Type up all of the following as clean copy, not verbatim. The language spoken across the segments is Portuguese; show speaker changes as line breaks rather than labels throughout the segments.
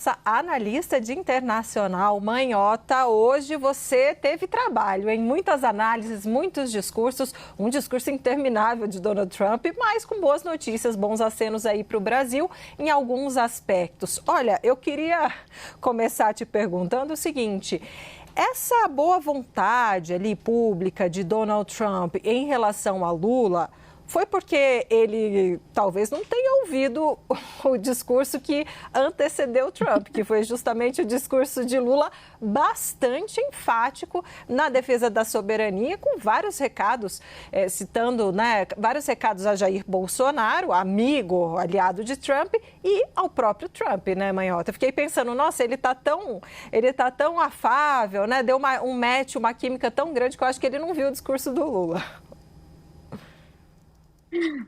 Essa analista de internacional, Manhota, hoje você teve trabalho em muitas análises, muitos discursos, um discurso interminável de Donald Trump, mas com boas notícias, bons acenos aí para o Brasil em alguns aspectos. Olha, eu queria começar te perguntando o seguinte: essa boa vontade ali pública de Donald Trump em relação a Lula foi porque ele talvez não tenha ouvido o discurso que antecedeu Trump, que foi justamente o discurso de Lula, bastante enfático na defesa da soberania, com vários recados, citando, vários recados a Jair Bolsonaro, amigo, aliado de Trump, e ao próprio Trump, né, Manhota? Fiquei pensando, nossa, ele tá tão afável, né? Deu um match, uma química tão grande que eu acho que ele não viu o discurso do Lula.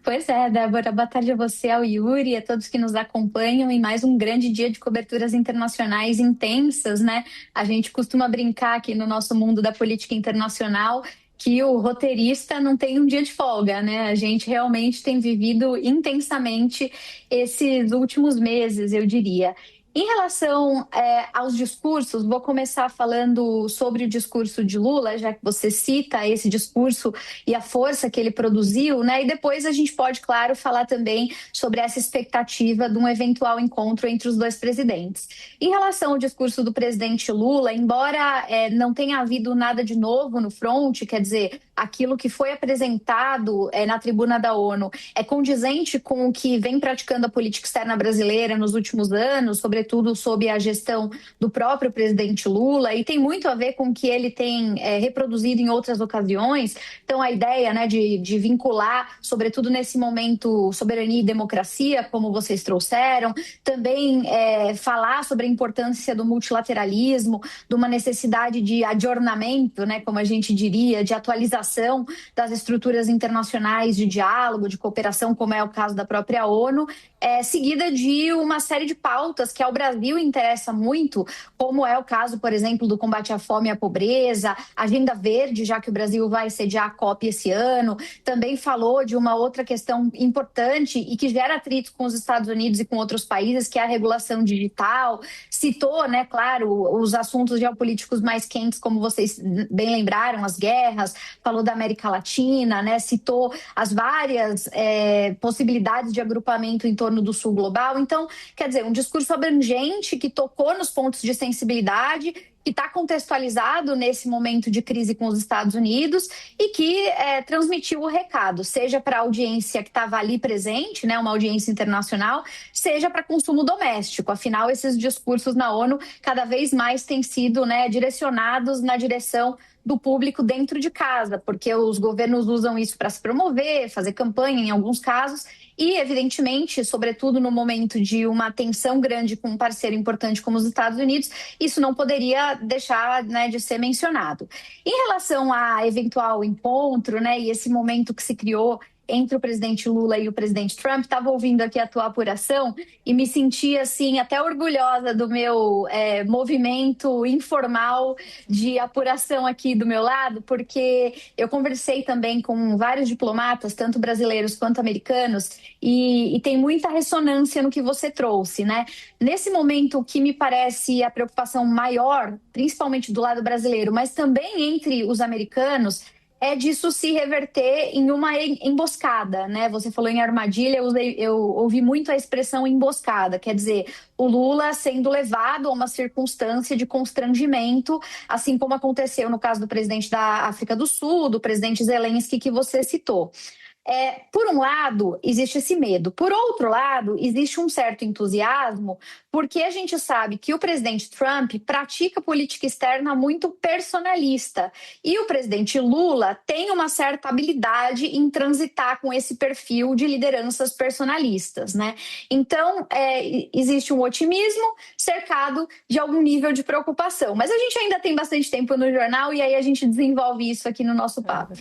Pois é, Débora, boa tarde a você, ao Yuri, a todos que nos acompanham em mais um grande dia de coberturas internacionais intensas, né? A gente costuma brincar aqui no nosso mundo da política internacional que o roteirista não tem um dia de folga, né? A gente realmente tem vivido intensamente esses últimos meses, eu diria. Em relação aos discursos, vou começar falando sobre o discurso de Lula, já que você cita esse discurso e a força que ele produziu, né? E depois a gente pode, claro, falar também sobre essa expectativa de um eventual encontro entre os dois presidentes. Em relação ao discurso do presidente Lula, embora não tenha havido nada de novo no front, quer dizer, aquilo que foi apresentado na tribuna da ONU é condizente com o que vem praticando a política externa brasileira nos últimos anos, sobretudo sob a gestão do próprio presidente Lula, e tem muito a ver com o que ele tem reproduzido em outras ocasiões. Então, a ideia, né, de vincular, sobretudo nesse momento, soberania e democracia, como vocês trouxeram, também falar sobre a importância do multilateralismo, de uma necessidade de adornamento, né, como a gente diria, de atualização das estruturas internacionais de diálogo, de cooperação, como é o caso da própria ONU, seguida de uma série de pautas que ao Brasil interessa muito, como é o caso, por exemplo, do combate à fome e à pobreza, agenda verde, já que o Brasil vai sediar a COP esse ano. Também falou de uma outra questão importante e que gera atrito com os Estados Unidos e com outros países, que é a regulação digital. Citou, né, claro, os assuntos geopolíticos mais quentes, como vocês bem lembraram, as guerras, falou da América Latina, né, citou as várias possibilidades de agrupamento em torno do Sul global. Então, quer dizer, um discurso abrangente que tocou nos pontos de sensibilidade, que está contextualizado nesse momento de crise com os Estados Unidos e que transmitiu o recado, seja para a audiência que estava ali presente, né, uma audiência internacional, seja para consumo doméstico. Afinal, esses discursos na ONU cada vez mais têm sido, né, direcionados na direção do público dentro de casa, porque os governos usam isso para se promover, fazer campanha em alguns casos e, evidentemente, sobretudo no momento de uma tensão grande com um parceiro importante como os Estados Unidos, isso não poderia deixar, né, de ser mencionado. Em relação a eventual encontro, né, e esse momento que se criou entre o presidente Lula e o presidente Trump, estava ouvindo aqui a tua apuração e me senti, assim, até orgulhosa do meu movimento informal de apuração aqui do meu lado, porque eu conversei também com vários diplomatas, tanto brasileiros quanto americanos, e tem muita ressonância no que você trouxe, né? Nesse momento, o que me parece a preocupação maior, principalmente do lado brasileiro, mas também entre os americanos, é disso se reverter em uma emboscada, né? Você falou em armadilha, eu ouvi muito a expressão emboscada, quer dizer, o Lula sendo levado a uma circunstância de constrangimento, assim como aconteceu no caso do presidente da África do Sul, do presidente Zelensky, que você citou. Por um lado, existe esse medo. Por outro lado, existe um certo entusiasmo, porque a gente sabe que o presidente Trump pratica política externa muito personalista. E o presidente Lula tem uma certa habilidade em transitar com esse perfil de lideranças personalistas, né? Então, existe um otimismo cercado de algum nível de preocupação. Mas a gente ainda tem bastante tempo no jornal e aí a gente desenvolve isso aqui no nosso papo.